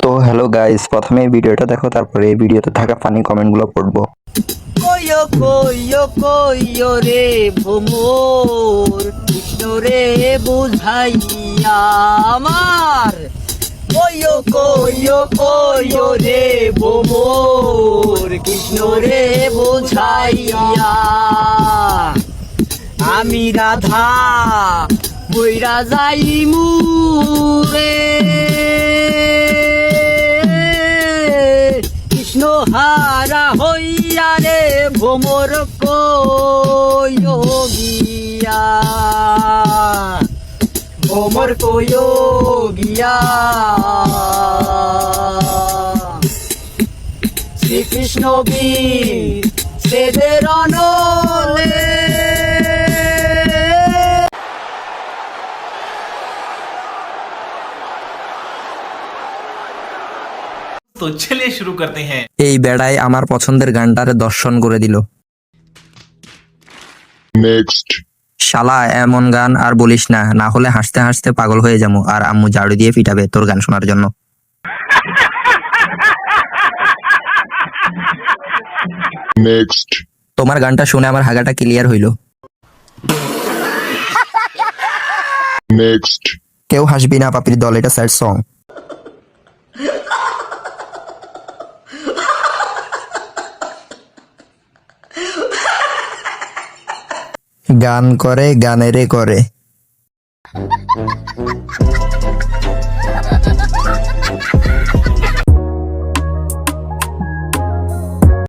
তো hello guys, প্রথমে এই ভিডিওটা দেখো, তারপরে এই ভিডিওতে থাকা ফানি কমেন্টগুলো পড়বো। কইও কইও কইও রে ভোমর কৃষ্ণ রে বুঝাইয়া আমার কইও কইও কইও রে ভোমর কৃষ্ণ রে বুঝাইয়া আমি রাধা বইরা যাইমু রে কৃষ্ণ হারা হইয়া রে ভোমর কইও গিয়া ভোমর কইও গিয়া শ্রীকৃষ্ণ বীর সেদের অনলে तो चलिए शुरू करते हैं। এই বেড়াই আমার পছন্দের গানটারে দর্শন করে দিল। Next. শালা এমন গান আর বলিস না, না হলে হাসতে হাসতে পাগল হয়ে যাবো আর আম্মু ঝাড়ু দিয়ে পিটাবে তোর গান শোনার জন্য। Next. তোমার গানটা শুনে আমার হাগাটা ক্লিয়ার হইল। Next. কেউ হাসবি না পাপির দল, এটা স্যাড সং। গান করে গানেরে করে।